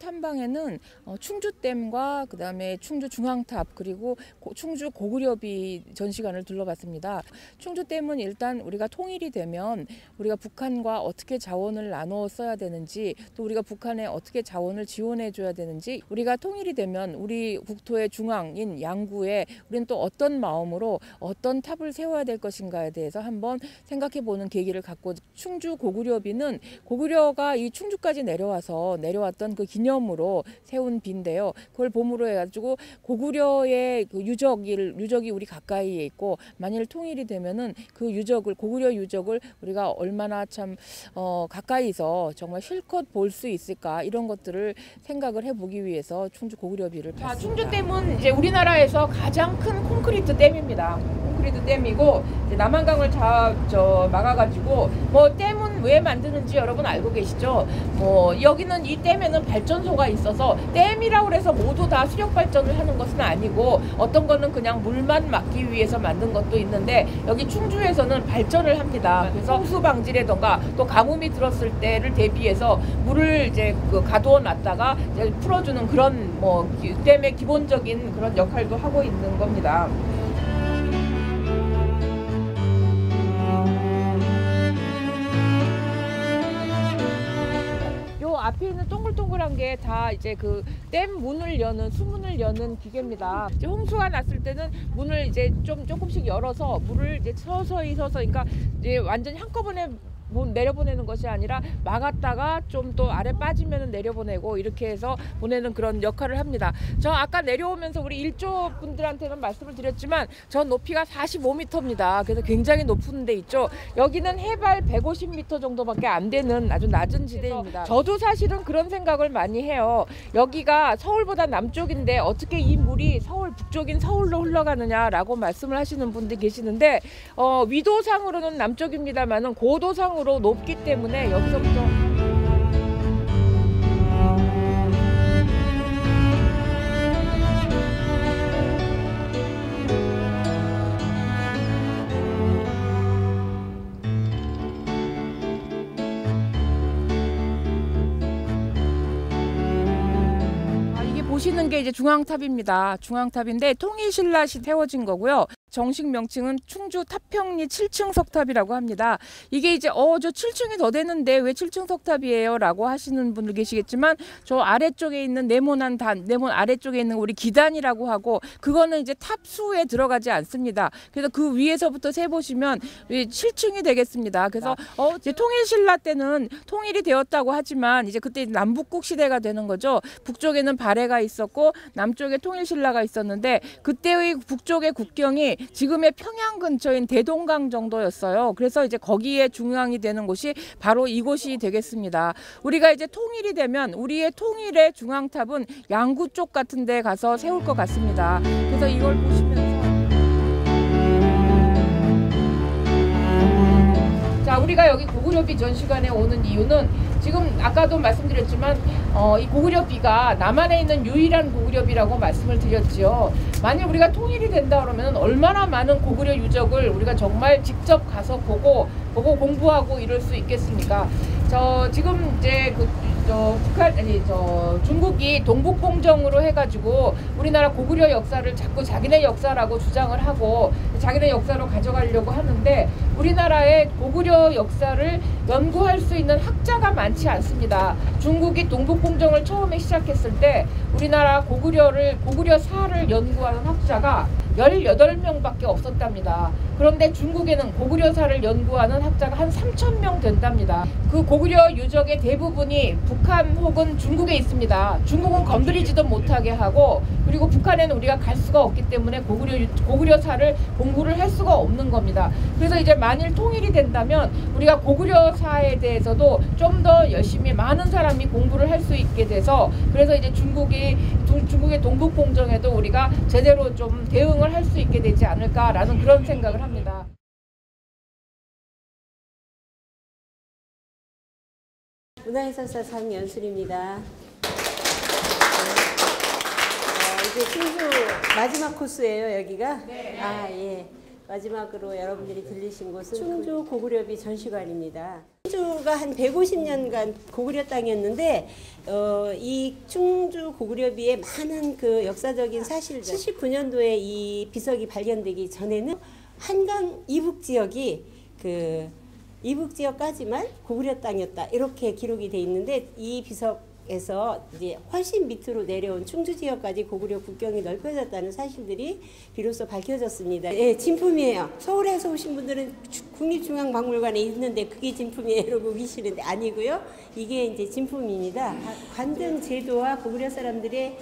탐방에는 충주댐과 그다음에 충주 중앙탑 그리고 충주 고구려비 전시관을 둘러봤습니다. 충주댐은 일단 우리가 통일이 되면 우리가 북한과 어떻게 자원을 나누어 써야 되는지, 또 우리가 북한에 어떻게 자원을 지원해 줘야 되는지, 우리가 통일이 되면 우리 국토의 중앙인 양구에 우리는 또 어떤 마음으로 어떤 탑을 세워야 될 것인가에 대해서 한번 생각해 보는 계기를 갖고, 충주 고구려비는 고구려가 이 충주까지 내려왔던 그 기념으로 세운 비인데요. 그걸 봄으로 해가지고 고구려의 그 유적이 우리 가까이에 있고, 만일 통일이 되면은 그 고구려 유적을 우리가 얼마나 참 가까이서 정말 실컷 볼 수 있을까, 이런 것들을 생각을 해보기 위해서 충주 고구려비를 봤습니다. 충주댐은 이제 우리나라에서 가장 큰 콘크리트 댐입니다. 콘크리트 댐이고, 이제 남한강을 막아가지고, 댐은 왜 만드는지 여러분 알고 계시죠? 여기는 이 댐에는 발전소가 있어서, 댐이라고 해서 모두 다 수력 발전을 하는 것은 아니고, 어떤 거는 그냥 물만 막기 위해서 만든 것도 있는데, 여기 충주에서는 발전을 합니다. 그래서 홍수 방지라던가 또 가뭄이 들었을 때를 대비해서 물을 이제 가두어 놨다가 이제 풀어주는 그런 댐의 기본적인 그런 역할도 하고 있는 겁니다. 앞에 있는 동글동글한 게 다 이제 그 댐 문을 여는, 수문을 여는 기계입니다. 이제 홍수가 났을 때는 문을 이제 조금씩 열어서 물을 이제 서서히, 그러니까 이제 완전히 한꺼번에 내려보내는 것이 아니라 막았다가 좀 또 아래 빠지면 내려보내고, 이렇게 해서 보내는 그런 역할을 합니다. 저 아까 내려오면서 우리 일조 분들한테는 말씀을 드렸지만, 저 높이가 45m입니다. 그래서 굉장히 높은 데 있죠. 여기는 해발 150m 정도밖에 안 되는 아주 낮은 지대입니다. 저도 사실은 그런 생각을 많이 해요. 여기가 서울보다 남쪽인데 어떻게 이 물이 북쪽인 서울로 흘러가느냐라고 말씀을 하시는 분들이 계시는데, 위도상으로는 남쪽입니다만은 고도상으로 높기 때문에 여기서부터 보시는 게 이제 중앙탑입니다. 중앙탑인데 통일신라시 세워진 거고요. 정식 명칭은 충주 타평리 7층 석탑이라고 합니다. 이게 이제 저 7층이 더 되는데 왜 7층 석탑이에요? 라고 하시는 분들 계시겠지만, 저 아래쪽에 있는 네모난 네모 아래쪽에 있는 우리 기단이라고 하고, 그거는 이제 탑수에 들어가지 않습니다. 그래서 그 위에서부터 세 보시면 7층이 되겠습니다. 그래서 이제 통일신라 때는 통일이 되었다고 하지만, 이제 그때 남북국 시대가 되는 거죠. 북쪽에는 발해가 있었고 남쪽에 통일신라가 있었는데, 그때의 북쪽의 국경이 지금의 평양 근처인 대동강 정도였어요. 그래서 이제 거기에 중앙이 되는 곳이 바로 이곳이 되겠습니다. 우리가 이제 통일이 되면 우리의 통일의 중앙탑은 양구 쪽 같은 데 가서 세울 것 같습니다. 그래서 이걸 보시면서, 자, 우리가 여기 고구려비 전시관에 오는 이유는, 지금 아까도 말씀드렸지만 이 고구려비가 남한에 있는 유일한 고구려비라고 말씀을 드렸죠. 만일 우리가 통일이 된다 그러면 얼마나 많은 고구려 유적을 우리가 정말 직접 가서 보고 공부하고 이럴 수 있겠습니까? 지금 이제 중국이 동북공정으로 해가지고 우리나라 고구려 역사를 자꾸 자기네 역사라고 주장을 하고 자기네 역사로 가져가려고 하는데, 우리나라의 고구려 역사를 연구할 수 있는 학자가 많지 않습니다. 중국이 동북공정을 처음에 시작했을 때 우리나라 고구려사를 연구하는 학자가 18명밖에 없었답니다. 그런데 중국에는 고구려사를 연구하는 학자가 한 3,000명 된답니다. 그 고구려 유적의 대부분이 북한 혹은 중국에 있습니다. 중국은 건드리지도 못하게 하고, 그리고 북한에는 우리가 갈 수가 없기 때문에 고구려사를 공부를 할 수가 없는 겁니다. 그래서 이제 만일 통일이 된다면 우리가 고구려사에 대해서도 좀 더 열심히 많은 사람이 공부를 할 수 있게 돼서, 그래서 이제 중국의 동북공정에도 우리가 제대로 좀 대응을 할 수 있게 되지 않을까라는 그런 생각을 합니다. 문화해설사 장연술입니다. 이제 충주 마지막 코스예요, 여기가? 네. 아, 예. 마지막으로 여러분들이 들리신 곳은 충주 고구려비 전시관입니다. 충주가 한 150년간 고구려 땅이었는데 이 충주 고구려비의 많은 그 역사적인 사실들 79년도에 이 비석이 발견되기 전에는 한강 이북 지역이 그 이북 지역까지만 고구려 땅이었다 이렇게 기록이 돼 있는데 이 비석에서 이제 훨씬 밑으로 내려온 충주 지역까지 고구려 국경이 넓혀졌다는 사실들이 비로소 밝혀졌습니다. 예, 진품이에요. 서울에서 오신 분들은 국립중앙박물관에 있는데 그게 진품이에요 이러고 계시는데 아니고요. 이게 이제 진품입니다. 관등 제도와 고구려 사람들의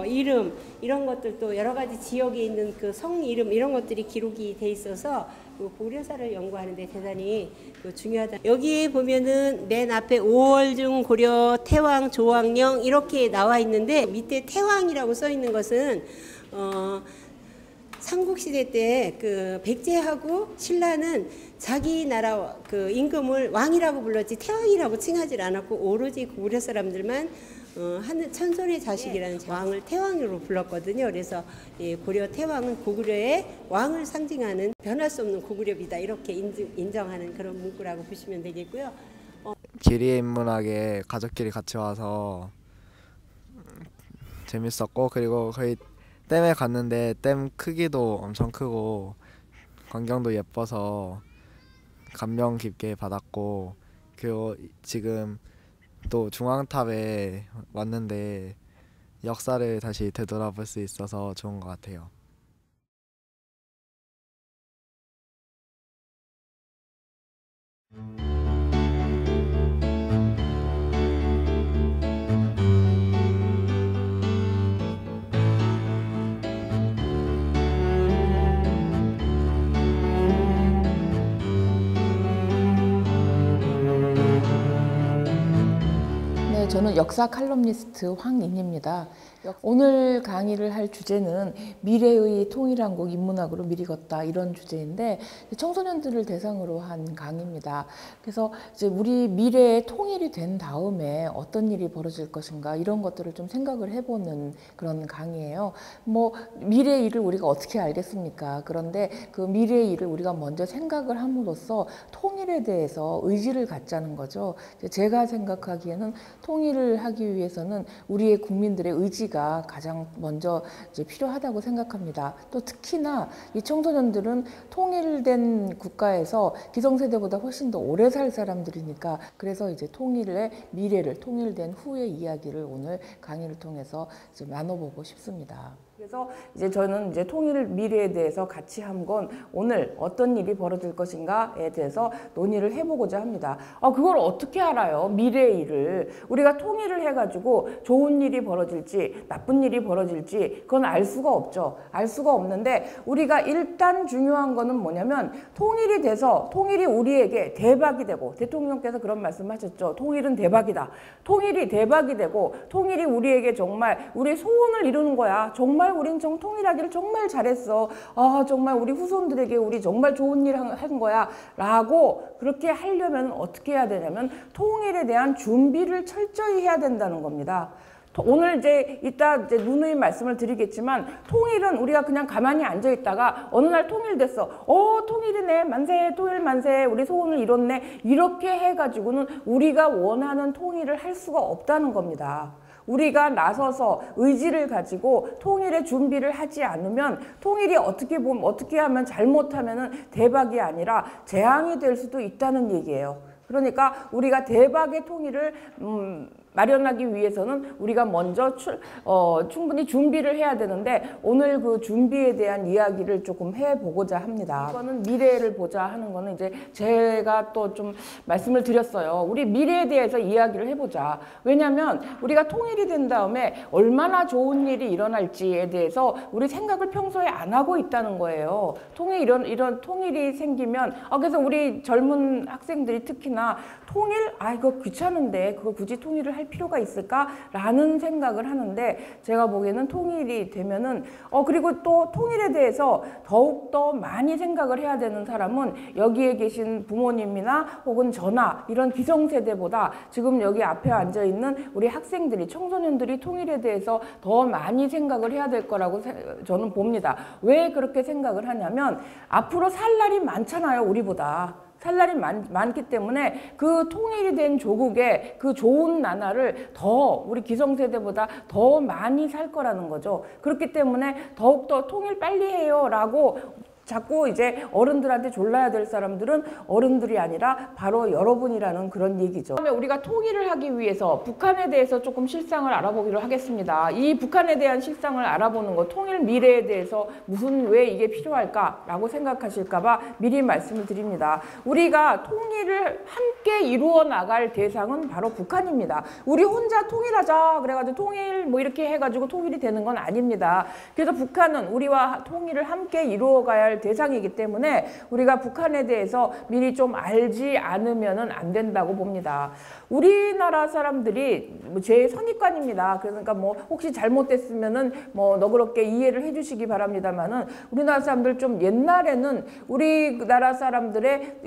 이름 이런 것들도 여러 가지 지역에 있는 그 성 이름 이런 것들이 기록이 돼 있어서 그 고려사를 연구하는데 대단히 중요하다. 여기에 보면은 맨 앞에 5월중 고려 태왕 조왕령 이렇게 나와 있는데 밑에 태왕이라고 써 있는 것은 삼국시대 때 그 백제하고 신라는 자기 나라 그 임금을 왕이라고 불렀지 태왕이라고 칭하지 않았고 오로지 고구려 사람들만 하늘 천손의 자식이라는 왕을 태왕으로 불렀거든요. 그래서 고려 태왕은 고구려의 왕을 상징하는 변할 수 없는 고구려비다 이렇게 인정하는 그런 문구라고 보시면 되겠고요. 기리에 인문학에 가족끼리 같이 와서 재밌었고 그리고 거의 댐에 갔는데 댐 크기도 엄청 크고 광경도 예뻐서 감명 깊게 받았고 그리고 지금 또 중앙탑에 왔는데 역사를 다시 되돌아볼 수 있어서 좋은 것 같아요. 저는 역사 칼럼니스트 황인입니다. 오늘 강의를 할 주제는 미래의 통일한국 인문학으로 미리 걷다 이런 주제인데 청소년들을 대상으로 한 강의입니다. 그래서 이제 우리 미래의 통일이 된 다음에 어떤 일이 벌어질 것인가 이런 것들을 좀 생각을 해보는 그런 강의예요. 뭐 미래의 일을 우리가 어떻게 알겠습니까? 그런데 그 미래의 일을 우리가 먼저 생각을 함으로써 통일에 대해서 의지를 갖자는 거죠. 제가 생각하기에는 통일을 하기 위해서는 우리의 국민들의 의지가 가장 먼저 이제 필요하다고 생각합니다. 또 특히나 이 청소년들은 통일된 국가에서 기성세대보다 훨씬 더 오래 살 사람들이니까 그래서 이제 통일의 미래를 통일된 후의 이야기를 오늘 강의를 통해서 이제 나눠보고 싶습니다. 그래서 이제 저는 이제 통일 미래에 대해서 같이 한번 오늘 어떤 일이 벌어질 것인가에 대해서 논의를 해보고자 합니다. 그걸 어떻게 알아요? 미래의 일을. 우리가 통일을 해가지고 좋은 일이 벌어질지 나쁜 일이 벌어질지 그건 알 수가 없죠. 알 수가 없는데 우리가 일단 중요한 거는 뭐냐면 통일이 돼서 통일이 우리에게 대박이 되고 대통령께서 그런 말씀하셨죠. 통일은 대박이다. 통일이 대박이 되고 통일이 우리에게 정말 우리의 소원을 이루는 거야. 정말 우린 통일하기를 정말 잘했어. 정말 우리 후손들에게 우리 정말 좋은 일 한 거야. 라고 그렇게 하려면 어떻게 해야 되냐면 통일에 대한 준비를 철저히 해야 된다는 겁니다. 오늘 이따 누누이 말씀을 드리겠지만 통일은 우리가 그냥 가만히 앉아 있다가 어느 날 통일됐어. 통일이네. 만세, 통일 만세. 우리 소원을 이뤘네. 이렇게 해가지고는 우리가 원하는 통일을 할 수가 없다는 겁니다. 우리가 나서서 의지를 가지고 통일의 준비를 하지 않으면 통일이 어떻게 하면 잘못하면은 대박이 아니라 재앙이 될 수도 있다는 얘기예요. 그러니까 우리가 대박의 통일을 마련하기 위해서는 우리가 먼저 충분히 준비를 해야 되는데 오늘 그 준비에 대한 이야기를 조금 해보고자 합니다. 이거는 미래를 보자 하는 거는 이제 제가 또 좀 말씀을 드렸어요. 우리 미래에 대해서 이야기를 해보자. 왜냐하면 우리가 통일이 된 다음에 얼마나 좋은 일이 일어날지에 대해서 우리 생각을 평소에 안 하고 있다는 거예요. 이런 통일이 생기면 그래서 우리 젊은 학생들이 특히나 통일? 이거 귀찮은데 그거 굳이 통일을 할 할 필요가 있을까라는 생각을 하는데 제가 보기에는 통일이 되면은 그리고 또 통일에 대해서 더욱더 많이 생각을 해야 되는 사람은 여기에 계신 부모님이나 혹은 저나 이런 기성세대보다 지금 여기 앞에 앉아 있는 우리 학생들이 청소년들이 통일에 대해서 더 많이 생각을 해야 될 거라고 저는 봅니다. 왜 그렇게 생각을 하냐면 앞으로 살 날이 많잖아요. 우리보다. 살 날이 많기 때문에 그 통일이 된 조국의 그 좋은 나라를 더 우리 기성세대보다 더 많이 살 거라는 거죠. 그렇기 때문에 더욱더 통일 빨리 해요 라고 자꾸 이제 어른들한테 졸라야 될 사람들은 어른들이 아니라 바로 여러분이라는 그런 얘기죠. 그다음에 우리가 통일을 하기 위해서 북한에 대해서 조금 실상을 알아보기로 하겠습니다. 이 북한에 대한 실상을 알아보는 것, 통일 미래에 대해서 왜 이게 필요할까라고 생각하실까봐 미리 말씀을 드립니다. 우리가 통일을 함께 이루어 나갈 대상은 바로 북한입니다. 우리 혼자 통일하자 그래가지고 통일 뭐 이렇게 해가지고 통일이 되는 건 아닙니다. 그래서 북한은 우리와 통일을 함께 이루어가야 할 대상이기 때문에 우리가 북한에 대해서 미리 좀 알지 않으면 안 된다고 봅니다. 우리나라 사람들이 제 선입관입니다. 그러니까 뭐 혹시 잘못됐으면은 뭐 너그럽게 이해를 해주시기 바랍니다만은 우리나라 사람들 좀 옛날에는 우리나라 사람들의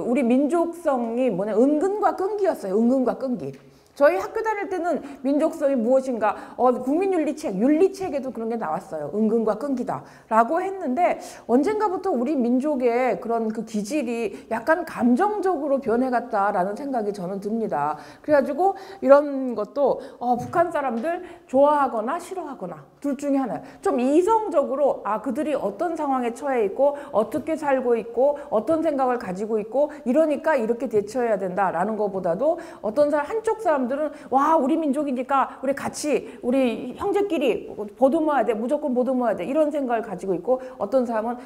우리 민족성이 은근과 끈기였어요. 은근과 끈기. 저희 학교 다닐 때는 민족성이 무엇인가 국민윤리책, 윤리책에도 그런 게 나왔어요. 은근과 끈기다 라고 했는데 언젠가부터 우리 민족의 그런 그 기질이 약간 감정적으로 변해갔다라는 생각이 저는 듭니다. 그래가지고 이런 것도 북한 사람들 좋아하거나 싫어하거나 둘 중에 하나예요. 좀 이성적으로 그들이 어떤 상황에 처해 있고 어떻게 살고 있고 어떤 생각을 가지고 있고 이러니까 이렇게 대처해야 된다라는 것보다도 어떤 사람 한쪽 사람들은 와 우리 민족이니까 우리 같이 우리 형제끼리 보듬어야 돼 무조건 보듬어야 돼 이런 생각을 가지고 있고 어떤 사람은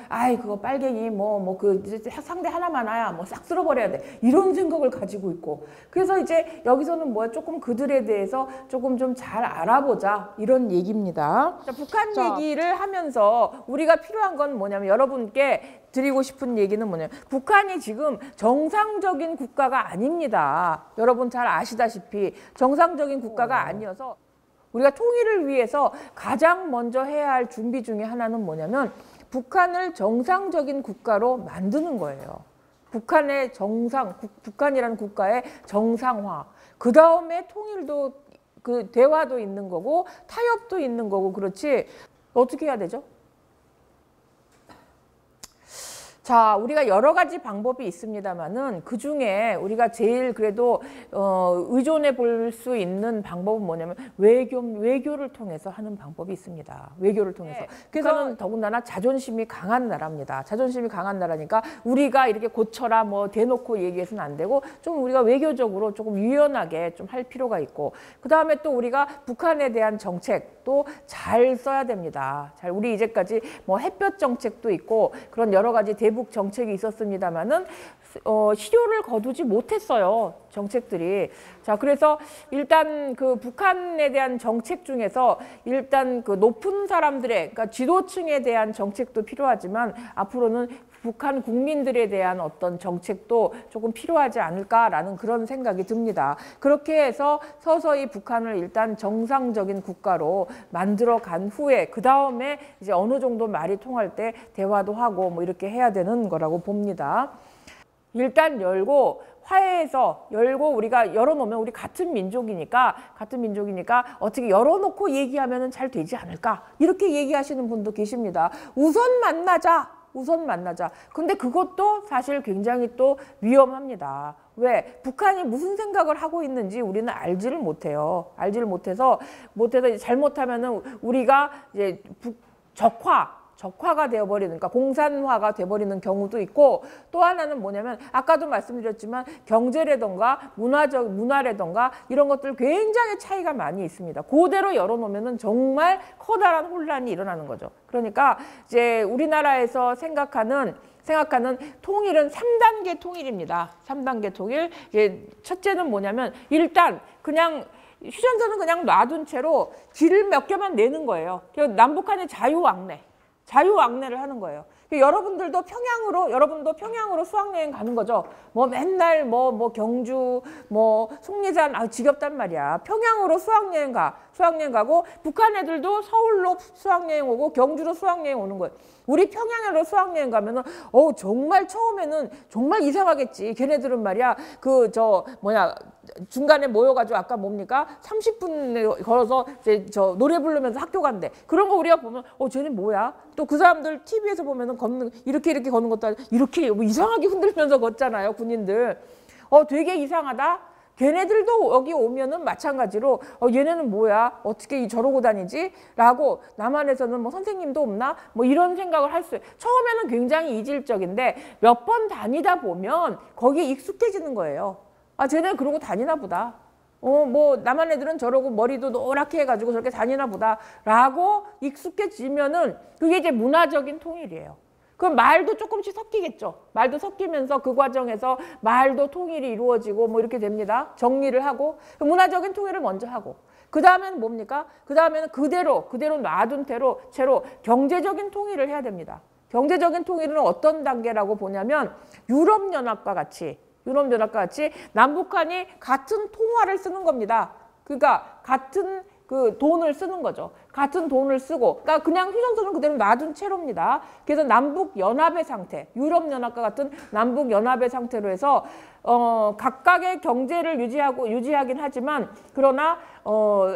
그거 빨갱이 그 상대 하나만 와야 뭐 싹 쓸어버려야 돼 이런 생각을 가지고 있고 그래서 이제 여기서는 조금 그들에 대해서 조금 좀 잘 알아보자 이런 얘기입니다. 자, 북한 얘기를 하면서 우리가 필요한 건 뭐냐면 여러분께 드리고 싶은 얘기는 뭐냐면 북한이 지금 정상적인 국가가 아닙니다. 여러분 잘 아시다시피 정상적인 국가가 아니어서 우리가 통일을 위해서 가장 먼저 해야 할 준비 중에 하나는 뭐냐면 북한을 정상적인 국가로 만드는 거예요. 북한이라는 국가의 정상화. 그 다음에 통일도 대화도 있는 거고 타협도 있는 거고 그렇지 어떻게 해야 되죠? 자, 우리가 여러 가지 방법이 있습니다만은 그 중에 우리가 제일 그래도 의존해 볼 수 있는 방법은 뭐냐면 외교를 통해서 하는 방법이 있습니다. 외교를 통해서. 그래서 더군다나 자존심이 강한 나라입니다. 자존심이 강한 나라니까 우리가 이렇게 고쳐라 대놓고 얘기해서는 안 되고 좀 우리가 외교적으로 조금 유연하게 좀 할 필요가 있고 그 다음에 또 우리가 북한에 대한 정책도 잘 써야 됩니다. 우리 이제까지 햇볕 정책도 있고 그런 여러 가지 대북 정책이 있었습니다만은 실효를 거두지 못했어요. 정책들이. 자, 그래서 일단 그 북한에 대한 정책 중에서 일단 그 높은 사람들의 그러니까 지도층에 대한 정책도 필요하지만 앞으로는 북한 국민들에 대한 어떤 정책도 조금 필요하지 않을까라는 그런 생각이 듭니다. 그렇게 해서 서서히 북한을 일단 정상적인 국가로 만들어 간 후에 그 다음에 이제 어느 정도 말이 통할 때 대화도 하고 이렇게 해야 되는 거라고 봅니다. 일단 화해해서 우리가 열어놓으면 우리 같은 민족이니까 어떻게 열어놓고 얘기하면 잘 되지 않을까 이렇게 얘기하시는 분도 계십니다. 우선 만나자. 근데 그것도 사실 굉장히 또 위험합니다. 왜? 북한이 무슨 생각을 하고 있는지 우리는 알지를 못해요. 알지를 못해서 잘못하면은 우리가 이제 적화가 되어버리는, 그러니까 공산화가 되어버리는 경우도 있고 또 하나는 뭐냐면 아까도 말씀드렸지만 경제라던가 문화라던가 이런 것들 굉장히 차이가 많이 있습니다. 그대로 열어놓으면 정말 커다란 혼란이 일어나는 거죠. 그러니까 이제 우리나라에서 생각하는 통일은 3단계 통일입니다. 3단계 통일. 이제 첫째는 뭐냐면 일단 그냥 휴전선은 그냥 놔둔 채로 길을 몇 개만 내는 거예요. 남북한의 자유왕래를 하는 거예요. 여러분도 평양으로 수학여행 가는 거죠. 뭐 맨날 뭐 경주, 뭐 속리산, 지겹단 말이야. 평양으로 수학여행 가고 북한 애들도 서울로 수학여행 오고 경주로 수학여행 오는 거예요. 우리 평양으로 수학여행 가면은 정말 처음에는 정말 이상하겠지. 걔네들은 말이야 중간에 모여가지고 아까 뭡니까 30분 걸어서 이제 노래 부르면서 학교 간대. 그런 거 우리가 보면 쟤는 뭐야? 또 그 사람들 TV에서 보면은 이렇게 걷는 것도 아니고 이렇게 뭐 이상하게 흔들면서 걷잖아요, 군인들. 되게 이상하다. 걔네들도 여기 오면은 마찬가지로 얘네는 뭐야? 어떻게 저러고 다니지? 라고 남한에서는 뭐 선생님도 없나? 뭐 이런 생각을 할 수 있어요. 처음에는 굉장히 이질적인데 몇 번 다니다 보면 거기에 익숙해지는 거예요. 쟤네는 그러고 다니나 보다. 뭐 남한 애들은 저러고 머리도 노랗게 해가지고 저렇게 다니나 보다 라고 익숙해지면은 그게 이제 문화적인 통일이에요. 그럼 말도 조금씩 섞이겠죠. 말도 섞이면서 그 과정에서 말도 통일이 이루어지고 뭐 이렇게 됩니다. 정리를 하고 문화적인 통일을 먼저 하고 그 다음에는 뭡니까? 그 다음에는 그대로 놔둔 채로 경제적인 통일을 해야 됩니다. 경제적인 통일은 어떤 단계라고 보냐면 유럽연합과 같이 남북한이 같은 통화를 쓰는 겁니다. 그러니까 같은 그 돈을 쓰는 거죠. 같은 돈을 쓰고, 그러니까 그냥 휴전선은 그대로 놔둔 채로입니다. 그래서 남북연합의 상태, 유럽연합과 같은 남북연합의 상태로 해서 각각의 경제를 유지하긴 하지만 그러나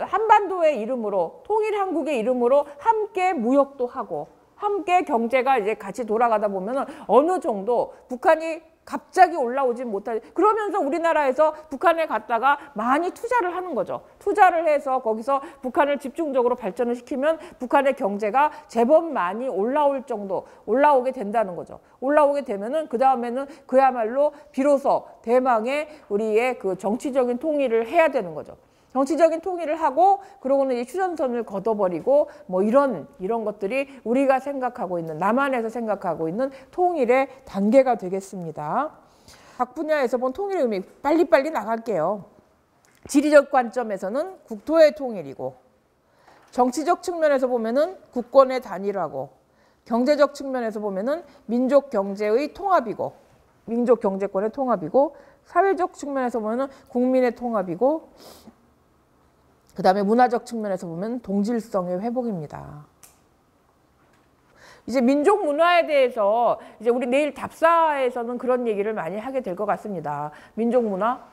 한반도의 이름으로 통일한국의 이름으로 함께 무역도 하고 함께 경제가 이제 같이 돌아가다 보면은 어느 정도 북한이 갑자기 올라오진 못하지. 그러면서 우리나라에서 북한에 갔다가 많이 투자를 하는 거죠. 투자를 해서 거기서 북한을 집중적으로 발전을 시키면 북한의 경제가 제법 많이 올라오게 된다는 거죠. 올라오게 되면은 그 다음에는 그야말로 비로소 대망의 우리의 그 정치적인 통일을 해야 되는 거죠. 정치적인 통일을 하고 그러고는 이제 휴전선을 걷어버리고 뭐 이런 것들이 우리가 생각하고 있는 남한에서 생각하고 있는 통일의 단계가 되겠습니다. 각 분야에서 본 통일의 의미 빨리빨리 나갈게요. 지리적 관점에서는 국토의 통일이고 정치적 측면에서 보면은 국권의 단일화고 경제적 측면에서 보면은 민족 경제의 통합이고 민족 경제권의 통합이고 사회적 측면에서 보면은 국민의 통합이고 그 다음에 문화적 측면에서 보면 동질성의 회복입니다. 이제 민족 문화에 대해서 이제 우리 내일 답사에서는 그런 얘기를 많이 하게 될 것 같습니다. 민족 문화,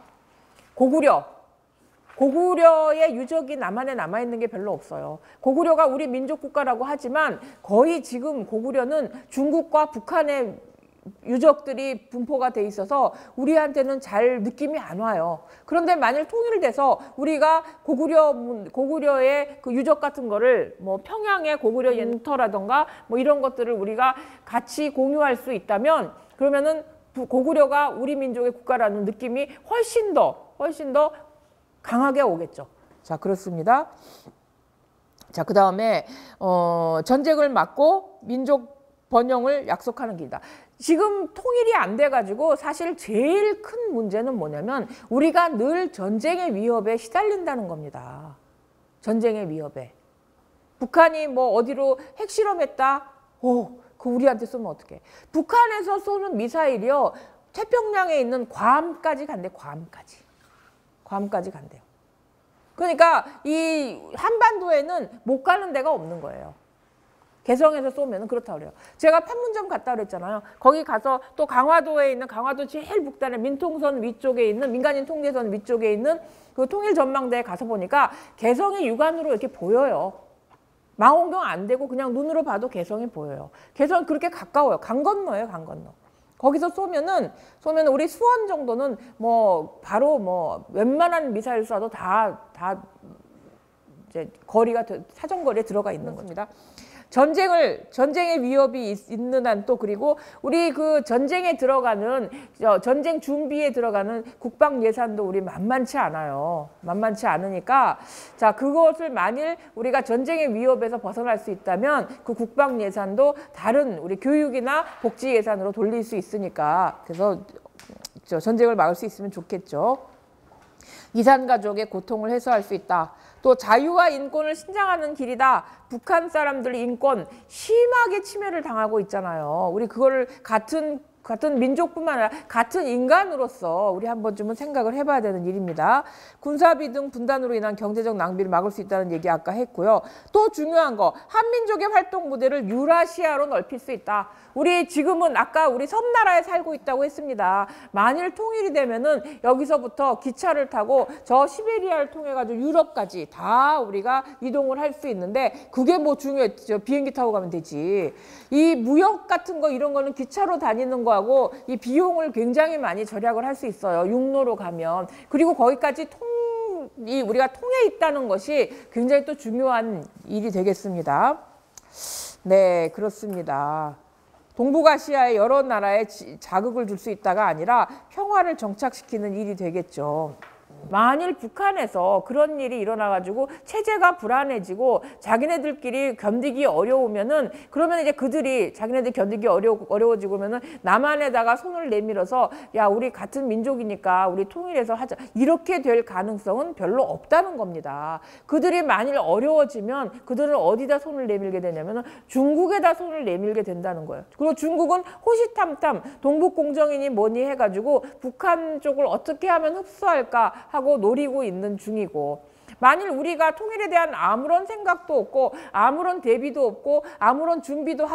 고구려의 유적이 남한에 남아있는 게 별로 없어요. 고구려가 우리 민족 국가라고 하지만 거의 지금 고구려는 중국과 북한의 유적들이 분포가 돼 있어서 우리한테는 잘 느낌이 안 와요. 그런데 만일 통일돼서 우리가 고구려의 그 유적 같은 거를 뭐 평양의 고구려 yen터라던가 뭐 이런 것들을 우리가 같이 공유할 수 있다면 그러면은 고구려가 우리 민족의 국가라는 느낌이 훨씬 더 강하게 오겠죠. 자, 그렇습니다. 자, 그 다음에 전쟁을 막고 민족 번영을 약속하는 길이다. 지금 통일이 안 돼가지고 사실 제일 큰 문제는 뭐냐면 우리가 늘 전쟁의 위협에 시달린다는 겁니다. 전쟁의 위협에. 북한이 뭐 어디로 핵실험했다? 그 우리한테 쏘면 어떡해. 북한에서 쏘는 미사일이요. 태평양에 있는 괌까지 간대. 괌까지 간대요. 그러니까 이 한반도에는 못 가는 데가 없는 거예요. 개성에서 쏘면 그렇다고 그래요. 제가 판문점 갔다 그랬잖아요. 거기 가서 또 강화도에 있는 강화도 제일 북단에 민통선 위쪽에 있는 민간인 통제선 위쪽에 있는 그 통일 전망대에 가서 보니까 개성이 육안으로 이렇게 보여요. 망원경 안 되고 그냥 눈으로 봐도 개성이 보여요. 개성 그렇게 가까워요. 강 건너예요, 강 건너. 거기서 쏘면은 우리 수원 정도는 뭐 바로 뭐 웬만한 미사일 쏴도 다 이제 거리가 사정거리에 들어가 있는 겁니다. 전쟁의 위협이 있는 한 또 그리고 우리 그 전쟁에 들어가는 전쟁 준비에 들어가는 국방 예산도 우리 만만치 않아요. 만만치 않으니까 자 그것을 만일 우리가 전쟁의 위협에서 벗어날 수 있다면 그 국방 예산도 다른 우리 교육이나 복지 예산으로 돌릴 수 있으니까 그래서 전쟁을 막을 수 있으면 좋겠죠. 이산가족의 고통을 해소할 수 있다. 또 자유와 인권을 신장하는 길이다. 북한 사람들 인권 심하게 침해를 당하고 있잖아요. 우리 그거를 같은 민족뿐만 아니라 같은 인간으로서 우리 한 번쯤은 생각을 해봐야 되는 일입니다. 군사비 등 분단으로 인한 경제적 낭비를 막을 수 있다는 얘기 아까 했고요. 또 중요한 거, 한민족의 활동 무대를 유라시아로 넓힐 수 있다. 우리 지금은 아까 우리 섬나라에 살고 있다고 했습니다. 만일 통일이 되면은 여기서부터 기차를 타고 저 시베리아를 통해 가지고 유럽까지 다 우리가 이동을 할 수 있는데 그게 뭐 중요해. 비행기 타고 가면 되지. 이 무역 같은 거 이런 거는 기차로 다니는 거하고 이 비용을 굉장히 많이 절약을 할 수 있어요. 육로로 가면. 그리고 거기까지 우리가 통해 있다는 것이 굉장히 또 중요한 일이 되겠습니다. 네, 그렇습니다. 동북아시아의 여러 나라에 자극을 줄 수 있다가 아니라 평화를 정착시키는 일이 되겠죠. 만일 북한에서 그런 일이 일어나가지고 체제가 불안해지고 자기네들끼리 견디기 어려우면은 그러면 이제 그들이 자기네들 견디기 어려워지고면은 남한에다가 손을 내밀어서 야 우리 같은 민족이니까 우리 통일해서 하자 이렇게 될 가능성은 별로 없다는 겁니다. 그들이 만일 어려워지면 그들은 어디다 손을 내밀게 되냐면은 중국에다 손을 내밀게 된다는 거예요. 그리고 중국은 호시탐탐 동북공정이니 뭐니 해가지고 북한 쪽을 어떻게 하면 흡수할까 하고 노리고 있는 중이고 만일 우리가 통일에 대한 아무런 생각도 없고 아무런 대비도 없고 아무런 준비도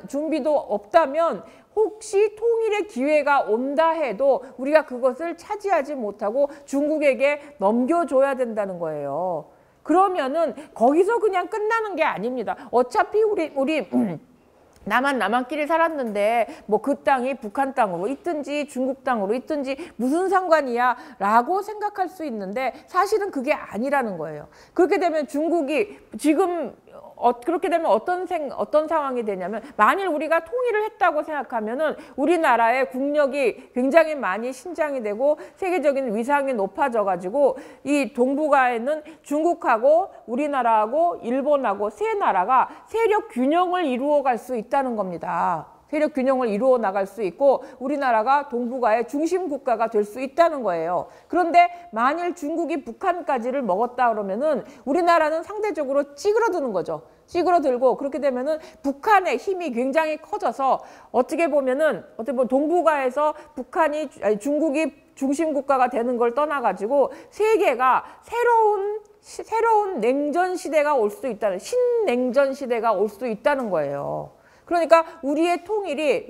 준비도 없다면 혹시 통일의 기회가 온다 해도 우리가 그것을 차지하지 못하고 중국에게 넘겨줘야 된다는 거예요. 그러면은 거기서 그냥 끝나는 게 아닙니다. 어차피 우리 남한끼리 살았는데 뭐 그 땅이 북한 땅으로 있든지 중국 땅으로 있든지 무슨 상관이야 라고 생각할 수 있는데 사실은 그게 아니라는 거예요. 그렇게 되면 중국이 지금 그렇게 되면 어떤 상황이 되냐면 만일 우리가 통일을 했다고 생각하면은 우리나라의 국력이 굉장히 많이 신장이 되고 세계적인 위상이 높아져 가지고 이 동북아에는 중국하고 우리나라하고 일본하고 세 나라가 세력 균형을 이루어 갈 수 있다는 겁니다. 세력 균형을 이루어 나갈 수 있고 우리나라가 동북아의 중심 국가가 될 수 있다는 거예요. 그런데 만일 중국이 북한까지를 먹었다 그러면은 우리나라는 상대적으로 찌그러드는 거죠. 찌그러들고 그렇게 되면은 북한의 힘이 굉장히 커져서 어떻게 보면 동북아에서 중국이 중심 국가가 되는 걸 떠나가지고 세계가 새로운 냉전 시대가 올 수 있다는 신냉전 시대가 올 수 있다는 거예요. 그러니까 우리의 통일이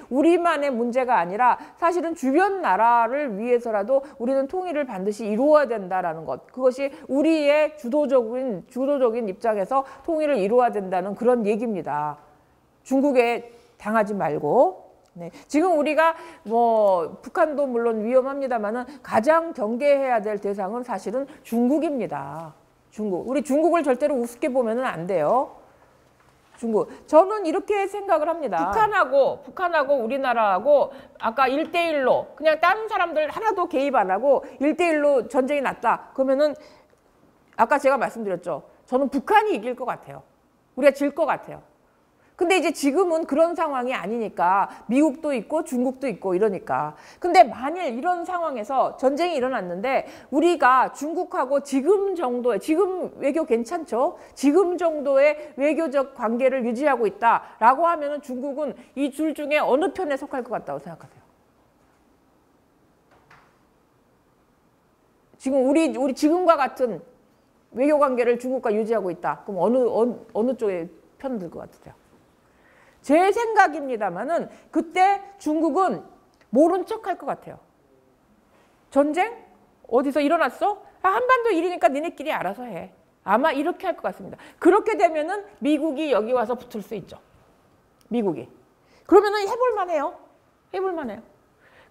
우리만의 문제가 아니라 사실은 주변 나라를 위해서라도 우리는 통일을 반드시 이루어야 된다라는 것. 그것이 우리의 주도적인 입장에서 통일을 이루어야 된다는 그런 얘기입니다. 중국에 당하지 말고. 네. 지금 우리가 북한도 물론 위험합니다만은 가장 경계해야 될 대상은 사실은 중국입니다. 우리 중국을 절대로 우습게 보면은 안 돼요. 저는 이렇게 생각을 합니다. 북한하고 우리나라하고 아까 1대1로 그냥 다른 사람들 하나도 개입 안 하고 1대1로 전쟁이 났다. 그러면은 아까 제가 말씀드렸죠. 저는 북한이 이길 것 같아요. 우리가 질 것 같아요. 근데 이제 지금은 그런 상황이 아니니까 미국도 있고 중국도 있고 이러니까. 근데 만일 이런 상황에서 전쟁이 일어났는데 우리가 중국하고 지금 외교 괜찮죠? 지금 정도의 외교적 관계를 유지하고 있다라고 하면은 중국은 이 둘 중에 어느 편에 속할 것 같다고 생각하세요? 지금 우리 지금과 같은 외교 관계를 중국과 유지하고 있다. 그럼 어느 쪽에 편들 것 같으세요? 제 생각입니다만은 그때 중국은 모른 척 할 것 같아요. 전쟁? 어디서 일어났어? 한반도 일이니까 니네끼리 알아서 해. 아마 이렇게 할 것 같습니다. 그렇게 되면은 미국이 여기 와서 붙을 수 있죠. 미국이. 그러면은 해볼만해요.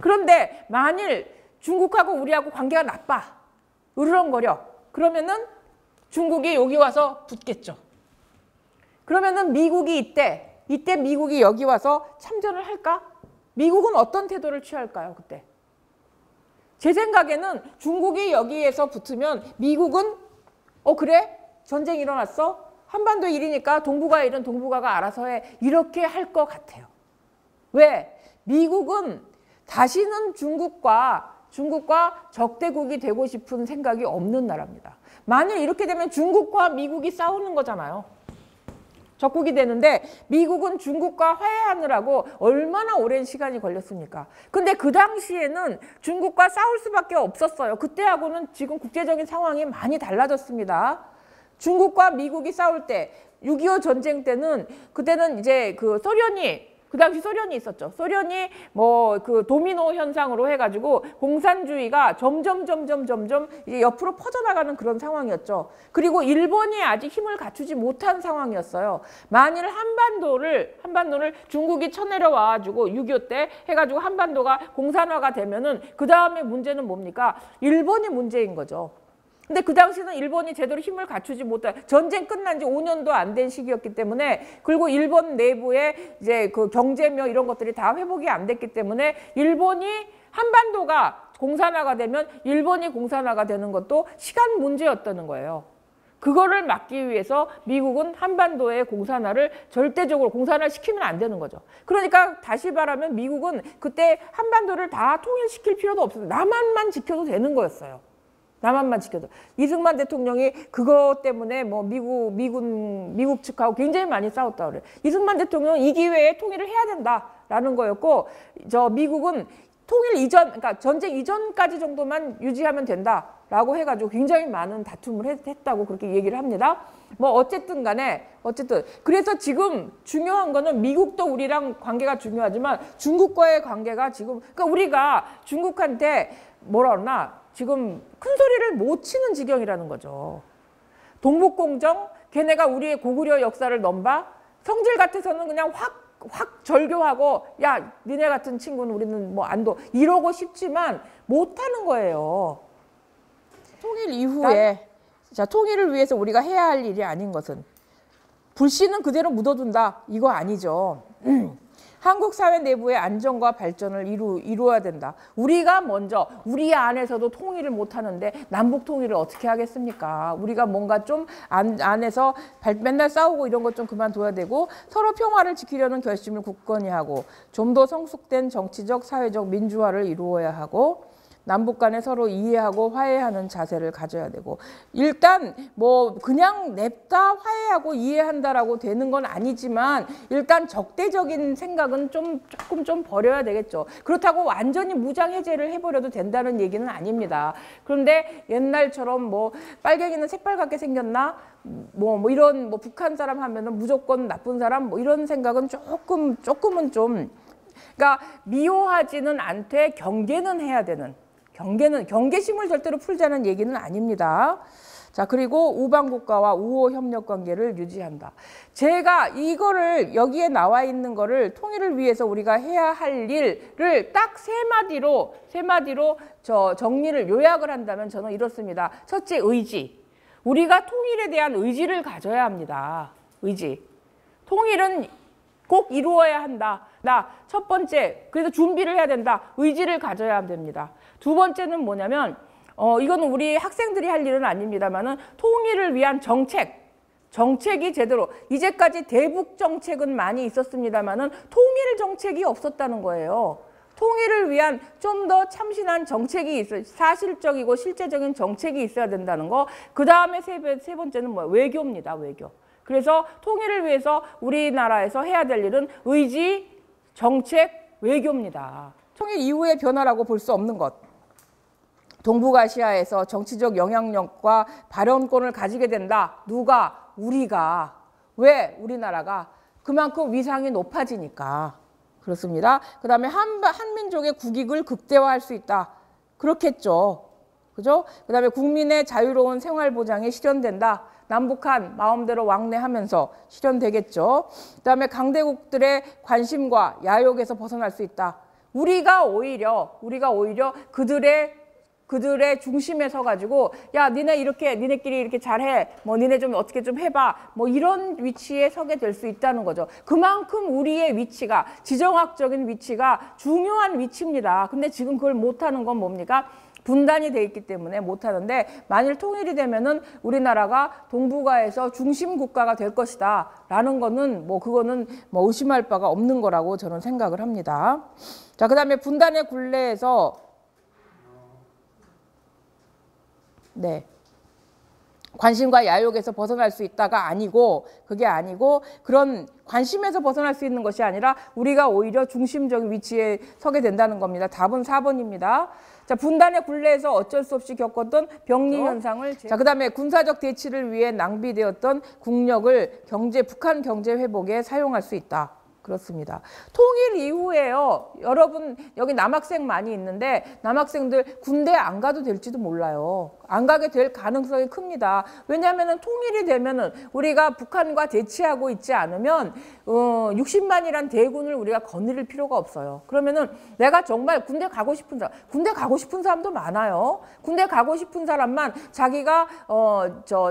그런데 만일 중국하고 우리하고 관계가 나빠. 으르렁거려. 그러면은 중국이 여기 와서 붙겠죠. 그러면은 미국이 이때 미국이 여기 와서 참전을 할까? 미국은 어떤 태도를 취할까요, 그때? 제 생각에는 중국이 여기에서 붙으면 미국은 그래? 전쟁 일어났어? 한반도 일이니까 동북아 일은 동북아가 알아서 해. 이렇게 할 것 같아요. 왜? 미국은 다시는 중국과 중국과 적대국이 되고 싶은 생각이 없는 나라입니다. 만일 이렇게 되면 중국과 미국이 싸우는 거잖아요. 적국이 되는데 미국은 중국과 화해하느라고 얼마나 오랜 시간이 걸렸습니까? 근데 그 당시에는 중국과 싸울 수밖에 없었어요. 그때하고는 지금 국제적인 상황이 많이 달라졌습니다. 중국과 미국이 싸울 때 6.25 전쟁 때는 그때는 이제 그 당시 소련이 있었죠. 소련이 뭐 그 도미노 현상으로 해가지고 공산주의가 점점 이제 옆으로 퍼져나가는 그런 상황이었죠. 그리고 일본이 아직 힘을 갖추지 못한 상황이었어요. 만일 한반도를 중국이 쳐내려와가지고 6.25 때 해가지고 한반도가 공산화가 되면은 그 다음에 문제는 뭡니까? 일본이 문제인 거죠. 근데 그 당시는 일본이 제대로 힘을 갖추지 못한, 전쟁 끝난 지 5년도 안 된 시기였기 때문에, 그리고 일본 내부의 이제 그 경제며 이런 것들이 다 회복이 안 됐기 때문에 일본이 한반도가 공산화가 되면 일본이 공산화가 되는 것도 시간 문제였다는 거예요. 그거를 막기 위해서 미국은 한반도의 공산화를 절대적으로 공산화시키면 안 되는 거죠. 그러니까 다시 말하면 미국은 그때 한반도를 다 통일시킬 필요도 없어요. 남한만 지켜도 되는 거였어요. 남한만 지켜도. 이승만 대통령이 그것 때문에 뭐 미국 측하고 굉장히 많이 싸웠다고 그래요. 이승만 대통령은 이 기회에 통일을 해야 된다라는 거였고, 미국은 통일 이전, 그러니까 전쟁 이전까지 정도만 유지하면 된다라고 해가지고 굉장히 많은 다툼을 했다고 그렇게 얘기를 합니다. 뭐 어쨌든 간에 그래서 지금 중요한 거는 미국도 우리랑 관계가 중요하지만 중국과의 관계가 지금, 그러니까 우리가 중국한테 뭐라 그러나 지금 큰 소리를 못 치는 지경이라는 거죠. 동북공정, 걔네가 우리의 고구려 역사를 넘봐, 성질 같아서는 그냥 확 절교하고, 야, 니네 같은 친구는 우리는 뭐 안 둬, 이러고 싶지만 못하는 거예요. 통일 이후에, 자, 통일을 위해서 우리가 해야 할 일이 아닌 것은, 불씨는 그대로 묻어둔다, 이거 아니죠. 한국 사회 내부의 안정과 발전을 이루어야 된다. 우리가 먼저, 우리 안에서도 통일을 못하는데 남북 통일을 어떻게 하겠습니까? 우리가 뭔가 좀 안에서 맨날 싸우고 이런 것 좀 그만둬야 되고, 서로 평화를 지키려는 결심을 굳건히 하고, 좀 더 성숙된 정치적, 사회적 민주화를 이루어야 하고, 남북 간에 서로 이해하고 화해하는 자세를 가져야 되고, 일단 뭐 그냥 냅다 화해하고 이해한다라고 되는 건 아니지만 일단 적대적인 생각은 조금 좀 버려야 되겠죠. 그렇다고 완전히 무장 해제를 해버려도 된다는 얘기는 아닙니다. 그런데 옛날처럼 뭐 빨갱이는 새빨갛게 생겼나? 뭐 이런 뭐 북한 사람 하면은 무조건 나쁜 사람 뭐 이런 생각은 조금은 좀, 그러니까 미워하지는 않되 경계는 해야 되는, 경계심을 절대로 풀자는 얘기는 아닙니다. 자, 그리고 우방 국가와 우호 협력 관계를 유지한다. 제가 이거를 여기에 나와 있는 거를 통일을 위해서 우리가 해야 할 일을 딱 세 마디로 정리를 요약을 한다면 저는 이렇습니다. 첫째, 의지. 우리가 통일에 대한 의지를 가져야 합니다. 의지. 통일은 꼭 이루어야 한다. 첫 번째, 그래서 준비를 해야 된다. 의지를 가져야 됩니다. 두 번째는 뭐냐면, 이거는 우리 학생들이 할 일은 아닙니다만은 통일을 위한 정책이 제대로, 이제까지 대북 정책은 많이 있었습니다만은 통일 정책이 없었다는 거예요. 통일을 위한 좀 더 참신한 정책이 있어요. 사실적이고 실제적인 정책이 있어야 된다는 거. 그 다음에 세 번째는 뭐예요? 외교입니다. 외교. 그래서 통일을 위해서 우리나라에서 해야 될 일은 의지, 정책, 외교입니다. 통일 이후의 변화라고 볼 수 없는 것. 동북아시아에서 정치적 영향력과 발언권을 가지게 된다. 누가? 우리가. 왜? 우리나라가. 그만큼 위상이 높아지니까. 그렇습니다. 그 다음에 한민족의 국익을 극대화할 수 있다. 그렇겠죠. 그죠? 그 다음에 국민의 자유로운 생활 보장이 실현된다. 남북한 마음대로 왕래하면서 실현되겠죠. 그 다음에 강대국들의 관심과 야욕에서 벗어날 수 있다. 우리가 오히려 그들의 중심에 서가지고, 야, 니네끼리 이렇게 잘해. 뭐, 니네 좀 어떻게 좀 해봐. 뭐, 이런 위치에 서게 될 수 있다는 거죠. 그만큼 우리의 위치가, 지정학적인 위치가 중요한 위치입니다. 근데 지금 그걸 못하는 건 뭡니까? 분단이 돼 있기 때문에 못하는데, 만일 통일이 되면은 우리나라가 동북아에서 중심 국가가 될 것이다. 라는 거는 그거는 의심할 바가 없는 거라고 저는 생각을 합니다. 자, 그 다음에 분단의 굴레에서 네. 관심과 야욕에서 벗어날 수 있다가 아니고, 그게 아니고 그런 관심에서 벗어날 수 있는 것이 아니라 우리가 오히려 중심적인 위치에 서게 된다는 겁니다. 답은 4번입니다. 자, 분단의 굴레에서 어쩔 수 없이 겪었던 병리 현상을 자, 그다음에 군사적 대치를 위해 낭비되었던 국력을 북한 경제 회복에 사용할 수 있다. 그렇습니다. 통일 이후에요. 여러분 여기 남학생 많이 있는데 남학생들 군대 안 가도 될지도 몰라요. 안 가게 될 가능성이 큽니다. 왜냐하면 통일이 되면은 우리가 북한과 대치하고 있지 않으면 60만이란 대군을 우리가 거느릴 필요가 없어요. 그러면은 내가 정말 군대 가고 싶은 사람도 많아요. 군대 가고 싶은 사람만 자기가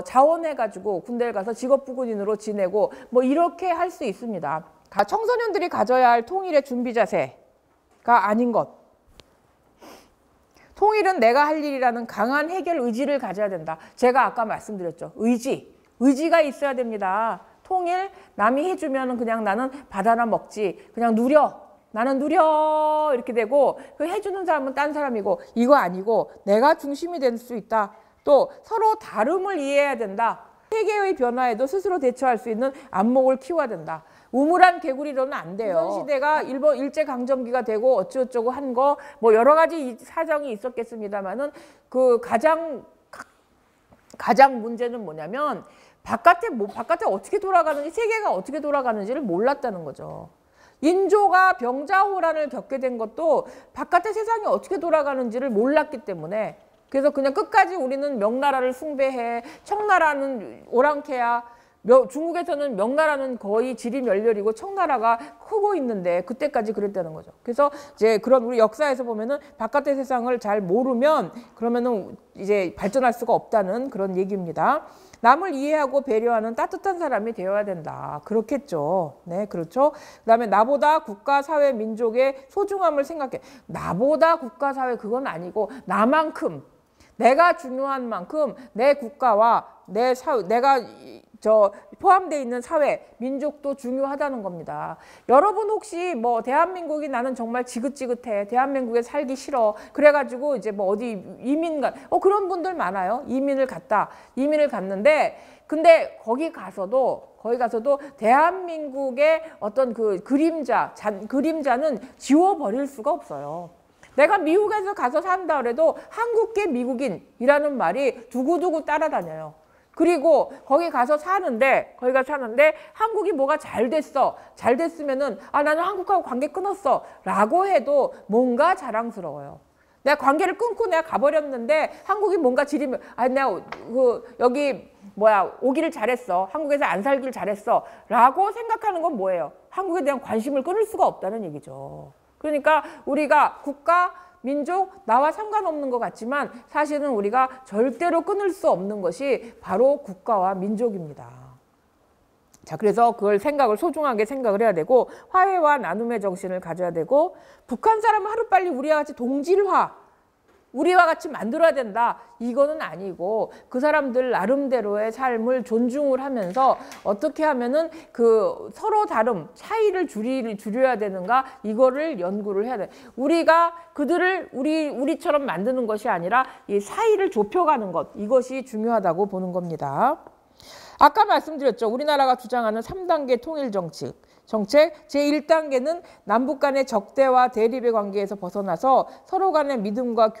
자원해가지고 군대를 가서 직업부군인으로 지내고 뭐 이렇게 할 수 있습니다. 청소년들이 가져야 할 통일의 준비 자세가 아닌 것. 통일은 내가 할 일이라는 강한 해결 의지를 가져야 된다. 제가 아까 말씀드렸죠. 의지가 있어야 됩니다. 통일 남이 해주면 그냥 나는 받아나 먹지. 그냥 나는 누려 이렇게 되고 그 해주는 사람은 딴 사람이고 이거 아니고 내가 중심이 될 수 있다. 또 서로 다름을 이해해야 된다. 세계의 변화에도 스스로 대처할 수 있는 안목을 키워야 된다. 우물안 개구리로는 안 돼요. 시대가 일본 일제강점기가 되고 어쩌고저쩌고 한 거 뭐 여러 가지 사정이 있었겠습니다만은 그 가장 문제는 뭐냐면 바깥에 어떻게 돌아가는지 세계가 어떻게 돌아가는지를 몰랐다는 거죠. 인조가 병자호란을 겪게 된 것도 바깥의 세상이 어떻게 돌아가는지를 몰랐기 때문에 그래서 그냥 끝까지 우리는 명나라를 숭배해. 청나라는 오랑캐야. 중국에서는 명나라는 거의 지리멸렬이고 청나라가 크고 있는데 그때까지 그랬다는 거죠. 그래서 이제 그런 우리 역사에서 보면은 바깥의 세상을 잘 모르면 그러면은 이제 발전할 수가 없다는 그런 얘기입니다. 남을 이해하고 배려하는 따뜻한 사람이 되어야 된다. 그렇겠죠. 네, 그렇죠. 그다음에 나보다 국가, 사회, 민족의 소중함을 생각해. 나보다 국가, 사회 그건 아니고 나만큼 내가 중요한 만큼 내 국가와 내 사회, 내가 포함되어 있는 사회, 민족도 중요하다는 겁니다. 여러분 혹시 뭐 대한민국이 나는 정말 지긋지긋해. 대한민국에 살기 싫어. 그래가지고 이제 뭐 어디 그런 분들 많아요. 이민을 갔는데 근데 거기 가서도 대한민국의 어떤 그 그림자는 지워버릴 수가 없어요. 내가 미국에서 가서 산다 그래도 한국계 미국인이라는 말이 두고두고 따라다녀요. 그리고 거기 사는데 한국이 뭐가 잘 됐으면은 나는 한국하고 관계 끊었어 라고 해도 뭔가 자랑스러워요. 내가 관계를 끊고 내가 가버렸는데 한국이 뭔가 지리면 내가 여기 오기를 잘했어. 한국에서 안 살기를 잘했어 라고 생각하는 건 뭐예요? 한국에 대한 관심을 끊을 수가 없다는 얘기죠. 그러니까 우리가 국가, 민족, 나와 상관없는 것 같지만 사실은 우리가 절대로 끊을 수 없는 것이 바로 국가와 민족입니다. 자, 그래서 그걸 소중하게 생각을 해야 되고 화해와 나눔의 정신을 가져야 되고 북한 사람은 하루빨리 우리와 같이 우리와 같이 만들어야 된다. 이거는 아니고 그 사람들 나름대로의 삶을 존중을 하면서 어떻게 하면은 그 서로 다름, 차이를 줄여야 되는가 이거를 연구를 해야 돼. 우리가 그들을 우리처럼 만드는 것이 아니라 이 사이를 좁혀가는 것 이것이 중요하다고 보는 겁니다. 아까 말씀드렸죠. 우리나라가 주장하는 3단계 통일 정책 제1단계는 남북 간의 적대와 대립의 관계에서 벗어나서 서로 간의 믿음과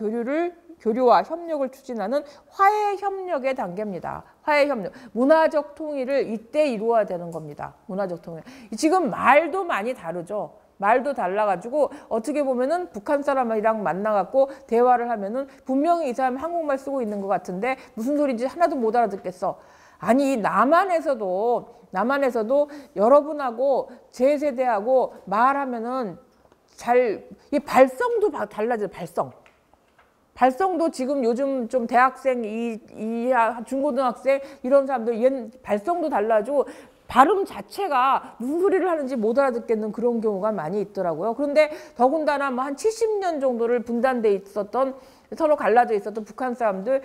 교류와 협력을 추진하는 화해 협력의 단계입니다. 화해 협력. 문화적 통일을 이때 이루어야 되는 겁니다. 문화적 통일. 지금 말도 많이 다르죠. 말도 달라가지고 어떻게 보면은 북한 사람이랑 만나갖고 대화를 하면은 분명히 이 사람 한국말 쓰고 있는 것 같은데 무슨 소리인지 하나도 못 알아듣겠어. 아니 남한에서도 여러분하고 제 세대하고 말하면은 이 발성도 달라져요. 발성도 지금 요즘 좀 대학생, 중고등학생 이런 사람들 발성도 달라지고 발음 자체가 무슨 소리를 하는지 못 알아듣겠는 그런 경우가 많이 있더라고요. 그런데 더군다나 한 70년 정도를 분단돼 있었던 서로 갈라져 있었던 북한 사람들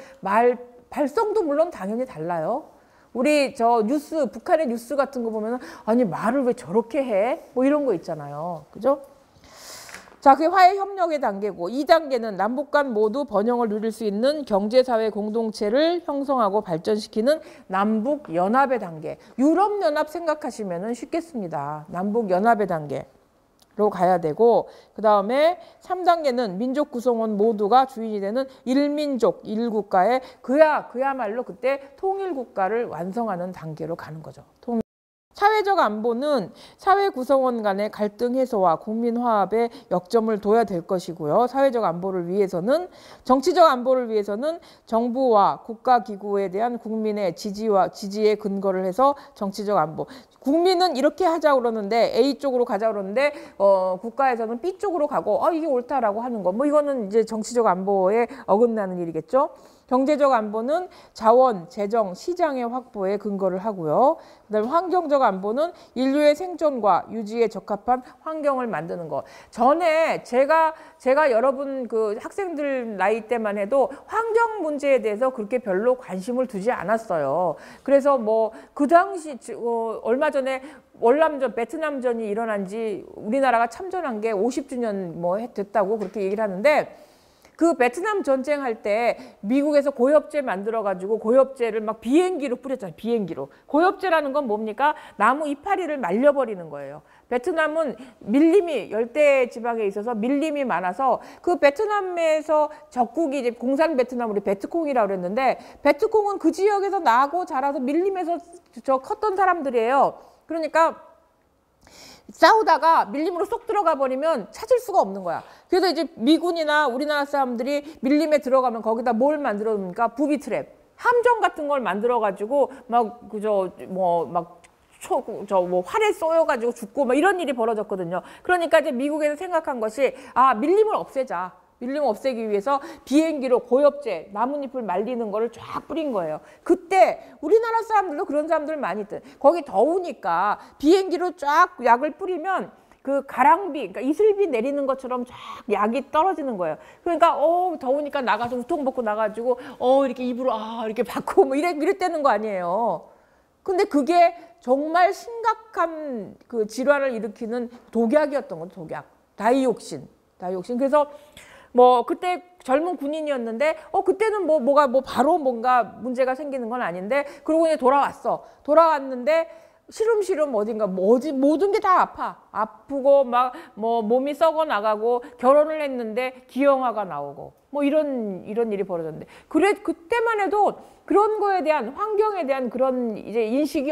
발성도 물론 당연히 달라요. 우리 북한의 뉴스 같은 거 보면 아니 말을 왜 저렇게 해? 뭐 이런 거 있잖아요. 그죠? 자, 그게 화해 협력의 단계고 2단계는 남북 간 모두 번영을 누릴 수 있는 경제사회 공동체를 형성하고 발전시키는 남북 연합의 단계. 유럽 연합 생각하시면 쉽겠습니다. 남북 연합의 단계로 가야 되고 그다음에 3단계는 민족 구성원 모두가 주인이 되는 일민족 일국가의 그야말로 그때 통일국가를 완성하는 단계로 가는 거죠. 사회적 안보는 사회 구성원 간의 갈등 해소와 국민 화합에 역점을 둬야 될 것이고요. 사회적 안보를 위해서는 정치적 안보를 위해서는 정부와 국가기구에 대한 국민의 지지에 근거를 해서 정치적 안보. 국민은 이렇게 하자고 그러는데 A 쪽으로 가자고 그러는데 국가에서는 B 쪽으로 가고 이게 옳다라고 하는 거. 뭐 이거는 이제 정치적 안보에 어긋나는 일이겠죠. 경제적 안보는 자원, 재정, 시장의 확보에 근거를 하고요. 그다음에 환경적 안보는 인류의 생존과 유지에 적합한 환경을 만드는 것. 전에 제가 여러분 그 학생들 나이 때만 해도 환경 문제에 대해서 그렇게 별로 관심을 두지 않았어요. 그래서 뭐 그 당시 얼마 전에 월남전, 베트남전이 일어난 지 우리나라가 참전한 게 50주년 뭐 됐다고 그렇게 얘기를 하는데 그 베트남 전쟁할 때 미국에서 고엽제 만들어가지고 고엽제를 막 비행기로 뿌렸잖아요. 비행기로. 고엽제라는 건 뭡니까? 나무 이파리를 말려버리는 거예요. 베트남은 밀림이 열대 지방에 있어서 밀림이 많아서 그 베트남에서 적국이 이제 공산 베트남 우리 베트콩이라고 그랬는데 베트콩은 그 지역에서 나고 자라서 밀림에서 컸던 사람들이에요. 그러니까 싸우다가 밀림으로 쏙 들어가 버리면 찾을 수가 없는 거야. 그래서 이제 미군이나 우리나라 사람들이 밀림에 들어가면 거기다 뭘 만들어 놓습니까? 부비 트랩, 함정 같은 걸 만들어 가지고 막 활에 쏘여가지고 죽고 막 이런 일이 벌어졌거든요. 그러니까 이제 미국에서 생각한 것이 밀림을 없애자. 밀림 없애기 위해서 비행기로 고엽제, 나뭇잎을 말리는 거를 쫙 뿌린 거예요. 그때 우리나라 사람들도 그런 사람들 많이 있대. 거기 더우니까 비행기로 쫙 약을 뿌리면 그 가랑비, 그러니까 이슬비 내리는 것처럼 쫙 약이 떨어지는 거예요. 그러니까 더우니까 나가서 우통 벗고 나가지고 이렇게 입으로 이렇게 받고 뭐 이랬다는 거 아니에요. 근데 그게 정말 심각한 그 질환을 일으키는 독약이었던 거죠. 독약. 다이옥신. 그래서 뭐 그때 젊은 군인이었는데 그때는 뭐가 바로 뭔가 문제가 생기는 건 아닌데 그러고 이제 돌아왔는데 시름시름 어딘가 모든 게 다 아프고 막 뭐 몸이 썩어 나가고 결혼을 했는데 기형아가 나오고 뭐 이런 일이 벌어졌는데 그때만 해도 그런 거에 대한 환경에 대한 그런 이제 인식이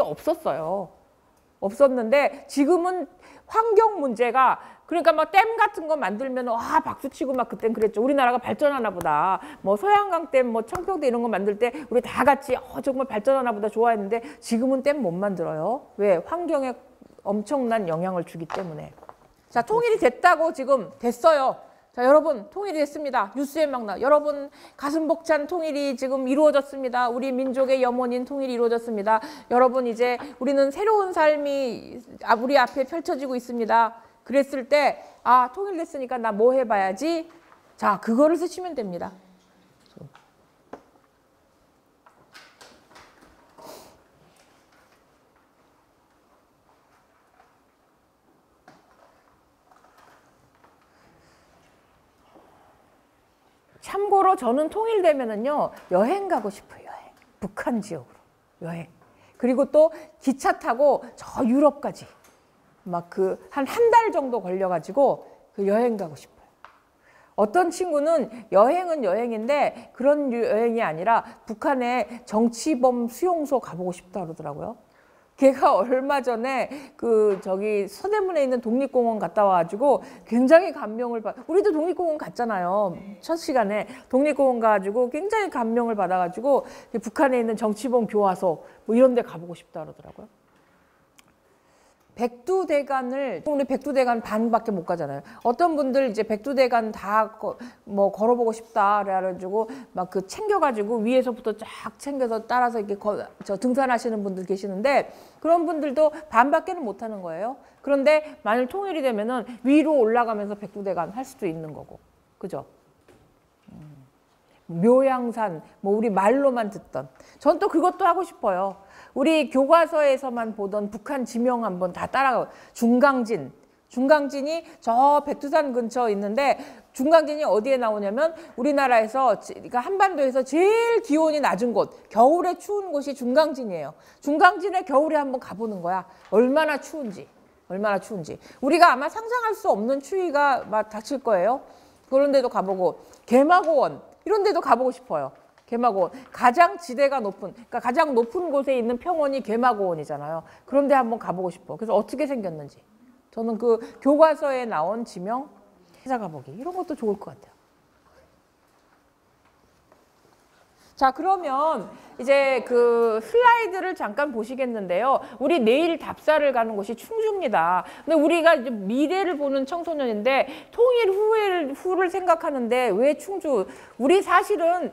없었는데 지금은 환경 문제가 그러니까 막 댐 같은 거 만들면 박수치고 막 그땐 그랬죠. 우리나라가 발전하나 보다. 뭐 소양강 댐, 뭐 청평대 이런 거 만들 때 우리 다 같이 정말 발전하나 보다 좋아했는데 지금은 댐 못 만들어요. 왜? 환경에 엄청난 영향을 주기 때문에. 자, 통일이 됐다고 지금 됐어요. 자, 여러분 통일이 됐습니다. 뉴스에 막 나. 여러분 가슴 벅찬 통일이 지금 이루어졌습니다. 우리 민족의 염원인 통일이 이루어졌습니다. 여러분 이제 우리는 새로운 삶이 우리 앞에 펼쳐지고 있습니다. 그랬을 때 통일됐으니까 나 뭐 해봐야지. 자, 그거를 쓰시면 됩니다. 참고로 저는 통일되면은요 여행 가고 싶어요. 여행. 북한 지역으로 여행. 그리고 또 기차 타고 저 유럽까지 막 한 달 정도 걸려가지고 그 여행 가고 싶어요. 어떤 친구는 여행은 여행인데 그런 여행이 아니라 북한의 정치범 수용소 가보고 싶다 그러더라고요. 걔가 얼마 전에 서대문에 있는 독립공원 갔다 와가지고 굉장히 감명을 우리도 독립공원 갔잖아요. 첫 시간에 독립공원 가가지고 굉장히 감명을 받아가지고 북한에 있는 정치범 교화소 뭐 이런 데 가보고 싶다 그러더라고요. 우리 백두대간 반밖에 못 가잖아요. 어떤 분들 이제 백두대간 다 걸어보고 싶다 그래가지고 막 챙겨가지고 위에서부터 쫙 챙겨서 따라서 이렇게 등산하시는 분들 계시는데 그런 분들도 반밖에는 못 하는 거예요. 그런데 만일 통일이 되면은 위로 올라가면서 백두대간 할 수도 있는 거고, 그죠? 묘양산, 뭐 우리 말로만 듣던. 전 또 그것도 하고 싶어요. 우리 교과서에서만 보던 북한 지명 한번 다 따라가고 중강진 중강진이 저 백두산 근처에 있는데 중강진이 어디에 나오냐면 우리나라에서 그러니까 한반도에서 제일 기온이 낮은 곳, 겨울에 추운 곳이 중강진이에요. 중강진에 겨울에 한번 가보는 거야. 얼마나 추운지. 얼마나 추운지. 우리가 아마 상상할 수 없는 추위가 막 닥칠 거예요. 그런 데도 가보고 개마고원 이런 데도 가보고 싶어요. 개마고원. 가장 지대가 높은, 그러니까 가장 높은 곳에 있는 평원이 개마고원이잖아요. 그런 데 한번 가보고 싶어. 그래서 어떻게 생겼는지. 저는 그 교과서에 나온 지명 찾아가 보기. 이런 것도 좋을 것 같아요. 자, 그러면 이제 그 슬라이드를 잠깐 보시겠는데요. 우리 내일 답사를 가는 곳이 충주입니다. 근데 우리가 이제 미래를 보는 청소년인데 통일 후를 생각하는데 왜 충주? 우리 사실은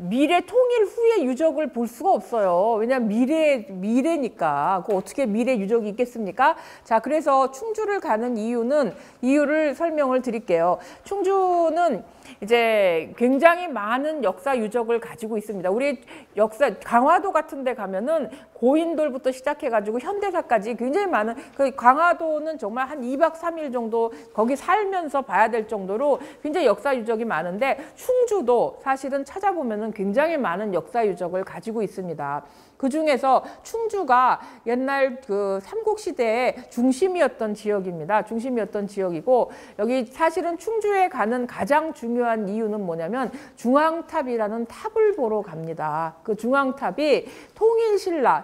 미래 통일 후의 유적을 볼 수가 없어요. 왜냐하면 미래니까. 그 어떻게 미래 유적이 있겠습니까? 자, 그래서 충주를 가는 이유를 설명을 드릴게요. 충주는 이제 굉장히 많은 역사 유적을 가지고 있습니다. 우리 역사 강화도 같은 데 가면은 고인돌부터 시작해가지고 현대사까지 굉장히 많은, 그 강화도는 정말 한 2박 3일 정도 거기 살면서 봐야 될 정도로 굉장히 역사 유적이 많은데 충주도 사실은 찾아보면은 굉장히 많은 역사 유적을 가지고 있습니다. 그 중에서 충주가 옛날 그 삼국시대의 중심이었던 지역입니다. 중심이었던 지역이고, 여기 사실은 충주에 가는 가장 중요한 이유는 뭐냐면 중앙탑이라는 탑을 보러 갑니다. 그 중앙탑이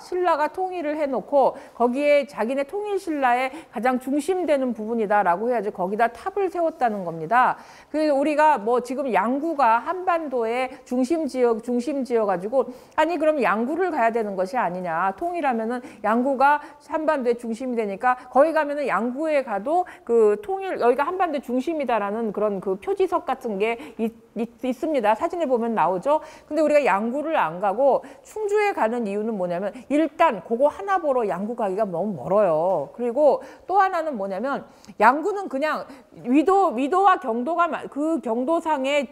신라가 통일을 해놓고 거기에 자기네 통일신라의 가장 중심되는 부분이다라고 해야지 거기다 탑을 세웠다는 겁니다. 그래서 우리가 뭐 지금 양구가 한반도의 중심지여 가지고 아니 그럼 양구를 가야 되는 것이 아니냐. 통일하면은 양구가 한반도의 중심이 되니까 거기 가면은 양구에 가도 그 통일 여기가 한반도의 중심이다라는 그런 그 표지석 같은 게 있습니다. 사진에 보면 나오죠. 근데 우리가 양구를 안 가고 충주에 가는 이유는 뭐냐면 일단 그거 하나 보러 양구 가기가 너무 멀어요. 그리고 또 하나는 뭐냐면 양구는 그냥 위도와 경도가 그 경도상의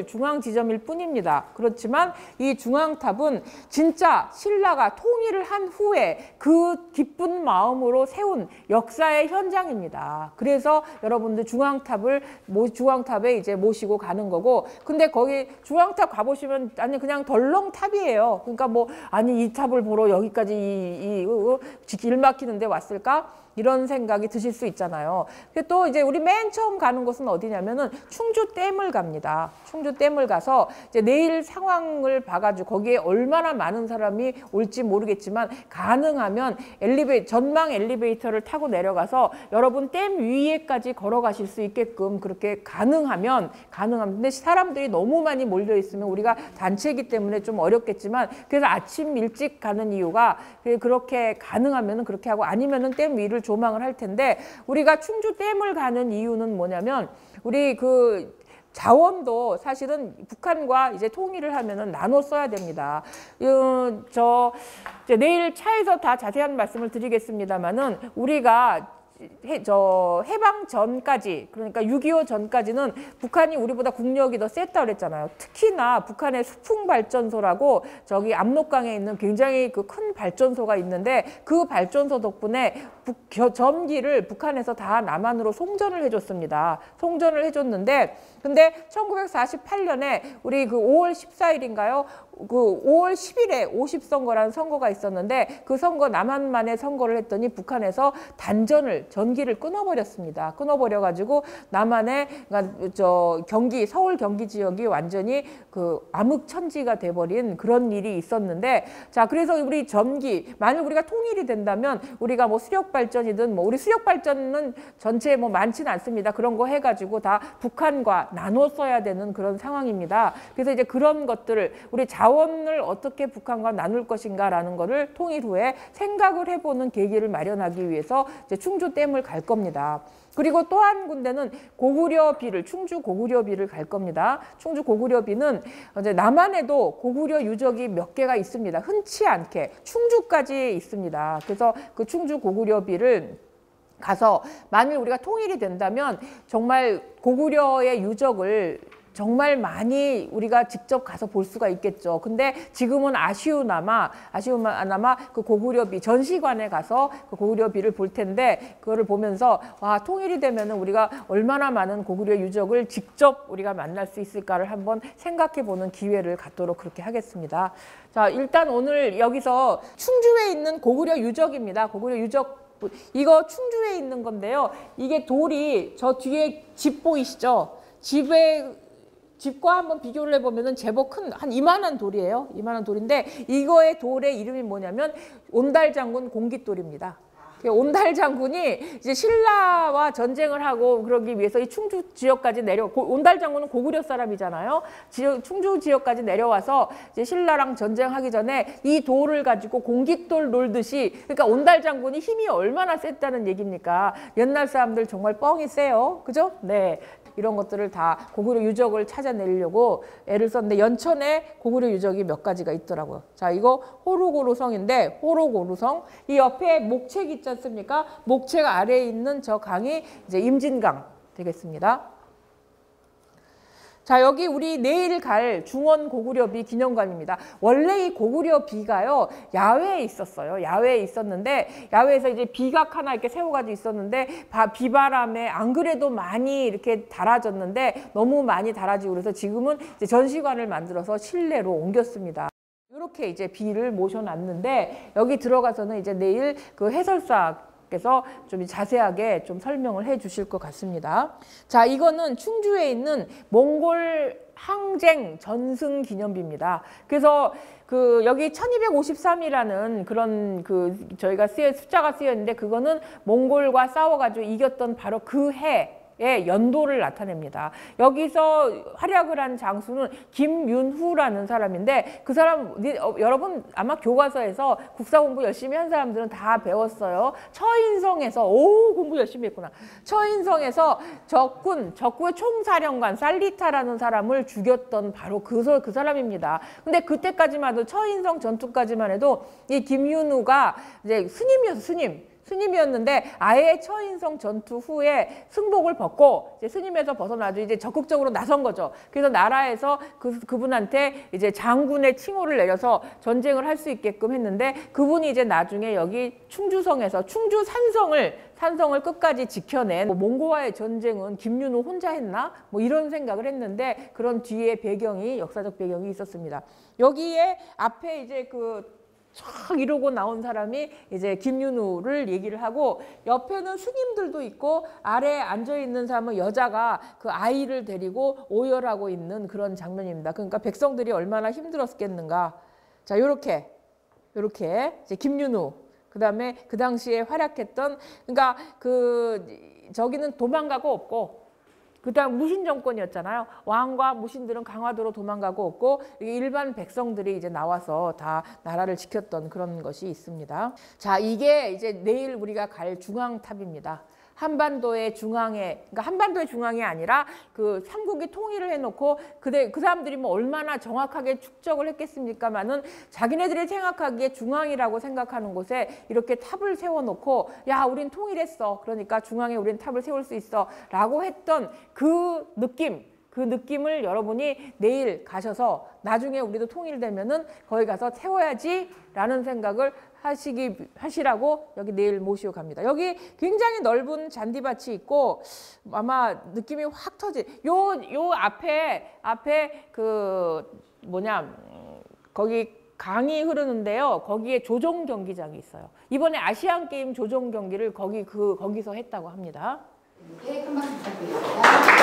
중앙 지점일 뿐입니다. 그렇지만 이 중앙탑은 진짜 신라가 통일을 한 후에 그 기쁜 마음으로 세운 역사의 현장입니다. 그래서 여러분들 중앙탑에 이제 모시고 가는 거고, 근데 거기 중앙탑 가보시면 아니 그냥 덜렁탑이에요. 그러니까 뭐 아니 이 탑을 보러 여기까지 길 막히는데 왔을까? 이런 생각이 드실 수 있잖아요. 또 이제 우리 맨 처음 가는 곳은 어디냐면은 충주댐을 갑니다. 충주댐을 가서 이제 내일 상황을 봐가지고 거기에 얼마나 많은 사람이 올지 모르겠지만 가능하면 전망 엘리베이터를 타고 내려가서 여러분 댐 위에까지 걸어가실 수 있게끔 그렇게 가능하면 근데 사람들이 너무 많이 몰려 있으면 우리가 단체이기 때문에 좀 어렵겠지만 그래서 아침 일찍 가는 이유가 그렇게 가능하면은 그렇게 하고 아니면은 댐 위를 조망을 할 텐데, 우리가 충주댐을 가는 이유는 뭐냐면 우리 그 자원도 사실은 북한과 이제 통일을 하면은 나눠 써야 됩니다. 이제 내일 차에서 다 자세한 말씀을 드리겠습니다만은 우리가 해방 전까지, 그러니까 6.25 전까지는 북한이 우리보다 국력이 더 셌다고 그랬잖아요. 특히나 북한의 수풍발전소라고 저기 압록강에 있는 굉장히 그 큰 발전소가 있는데 그 발전소 덕분에 전기를 북한에서 다 남한으로 송전을 해줬습니다. 송전을 해줬는데 근데 1948년에 우리 그 5월 14일인가요? 그 5월 10일에 50선거라는 선거가 있었는데 그 선거 남한만의 선거를 했더니 북한에서 전기를 끊어버렸습니다. 끊어버려가지고 남한의 서울 경기 지역이 완전히 그 암흑천지가 돼버린 그런 일이 있었는데, 자 그래서 우리 만약 우리가 통일이 된다면 우리가 뭐 수력발전이든 우리 수력발전은 전체 뭐 많지는 않습니다. 그런 거 해가지고 다 북한과 나눠 써야 되는 그런 상황입니다. 그래서 이제 그런 것들을 우리 자원을 어떻게 북한과 나눌 것인가라는 거를 통일 후에 생각을 해보는 계기를 마련하기 위해서 이제 충주댐을 갈 겁니다. 그리고 또 한 군데는 충주 고구려비를 갈 겁니다. 충주 고구려비는 이제 남한에도 고구려 유적이 몇 개가 있습니다. 흔치 않게 충주까지 있습니다. 그래서 그 충주 고구려비를 가서 만일 우리가 통일이 된다면 정말 고구려의 유적을 정말 많이 우리가 직접 가서 볼 수가 있겠죠. 근데 지금은 아쉬우나마 그 고구려비 전시관에 가서 그 고구려비를 볼 텐데 그거를 보면서 와, 통일이 되면은 우리가 얼마나 많은 고구려 유적을 직접 우리가 만날 수 있을까를 한번 생각해 보는 기회를 갖도록 그렇게 하겠습니다. 자, 일단 오늘 여기서 충주에 있는 고구려 유적입니다. 고구려 유적 이거 충주에 있는 건데요. 이게 돌이 저 뒤에 집 보이시죠? 집과 한번 비교를 해보면 제법 큰, 한 이만한 돌이에요. 이만한 돌인데 이거의 돌의 이름이 뭐냐면 온달장군 공깃돌입니다. 온달 장군이 이제 신라와 전쟁을 하고 그러기 위해서 이 충주 지역까지 온달 장군은 고구려 사람이잖아요. 충주 지역까지 내려와서 이제 신라랑 전쟁하기 전에 이 돌을 가지고 공깃돌 놀듯이, 그러니까 온달 장군이 힘이 얼마나 셌다는 얘기입니까? 옛날 사람들 정말 뻥이 세요. 그죠? 네. 이런 것들을 다 고구려 유적을 찾아내려고 애를 썼는데 연천에 고구려 유적이 몇 가지가 있더라고요. 자, 이거 호로고루성인데 호로고루성 이 옆에 목책 있지 않습니까? 목책 아래에 있는 저 강이 이제 임진강 되겠습니다. 자, 여기 우리 내일 갈 중원 고구려비 기념관입니다. 원래 이 고구려비가요, 야외에 있었어요. 야외에 있었는데, 야외에서 이제 비각 하나 이렇게 세워가지고 있었는데, 비바람에 안 그래도 많이 이렇게 달아졌는데, 너무 많이 달아지고 그래서 지금은 이제 전시관을 만들어서 실내로 옮겼습니다. 이렇게 이제 비를 모셔놨는데, 여기 들어가서는 이제 내일 그 해설사 께서 좀 자세하게 좀 설명을 해 주실 것 같습니다. 자, 이거는 충주에 있는 몽골 항쟁 전승 기념비입니다. 그래서 그 여기 1253이라는 그런 그 저희가 숫자가 쓰여 있는데 그거는 몽골과 싸워가지고 이겼던 바로 그 해의 연도를 나타냅니다. 여기서 활약을 한 장수는 김윤후라는 사람인데 그 사람 여러분 아마 교과서에서 국사 공부 열심히 한 사람들은 다 배웠어요. 처인성에서 공부 열심히 했구나. 처인성에서 적군의 총사령관 살리타라는 사람을 죽였던 바로 그 사람입니다. 근데 그때까지만 해도 처인성 전투까지만 해도 이 김윤후가 이제 스님이었는데 아예 처인성 전투 후에 승복을 벗고 이제 스님에서 벗어나도 이제 적극적으로 나선 거죠. 그래서 나라에서 그분한테 이제 장군의 칭호를 내려서 전쟁을 할 수 있게끔 했는데 그분이 이제 나중에 여기 충주성에서 충주 산성을 끝까지 지켜낸 몽고와의 전쟁은 김윤후 혼자 했나? 뭐 이런 생각을 했는데 그런 뒤에 역사적 배경이 있었습니다. 여기에 앞에 이제 촥 이러고 나온 사람이 이제 김윤후를 얘기를 하고 옆에는 스님들도 있고 아래에 앉아있는 사람은 여자가 그 아이를 데리고 오열하고 있는 그런 장면입니다. 그러니까 백성들이 얼마나 힘들었겠는가. 자, 요렇게 이제 김윤후 그다음에 그 당시에 활약했던 그러니까 저기는 도망가고 없고 그다음 무신 정권이었잖아요. 왕과 무신들은 강화도로 도망가고 없고 일반 백성들이 이제 나와서 다 나라를 지켰던 그런 것이 있습니다. 자, 이게 이제 내일 우리가 갈 중앙탑입니다. 한반도의 중앙에, 그러니까 한반도의 중앙이 아니라 그 삼국이 통일을 해놓고 그 사람들이 뭐 얼마나 정확하게 축적을 했겠습니까마는 자기네들이 생각하기에 중앙이라고 생각하는 곳에 이렇게 탑을 세워놓고 야, 우린 통일했어. 그러니까 중앙에 우린 탑을 세울 수 있어. 라고 했던 그 느낌을 여러분이 내일 가셔서 나중에 우리도 통일되면은 거기 가서 세워야지 라는 생각을 하시라고 여기 내일 모시고 갑니다. 여기 굉장히 넓은 잔디밭이 있고 아마 느낌이 확 요 앞에 거기 강이 흐르는데요. 거기에 조종 경기장이 있어요. 이번에 아시안 게임 조종 경기를 거기서 했다고 합니다. 네, 큰 박수 부탁드립니다.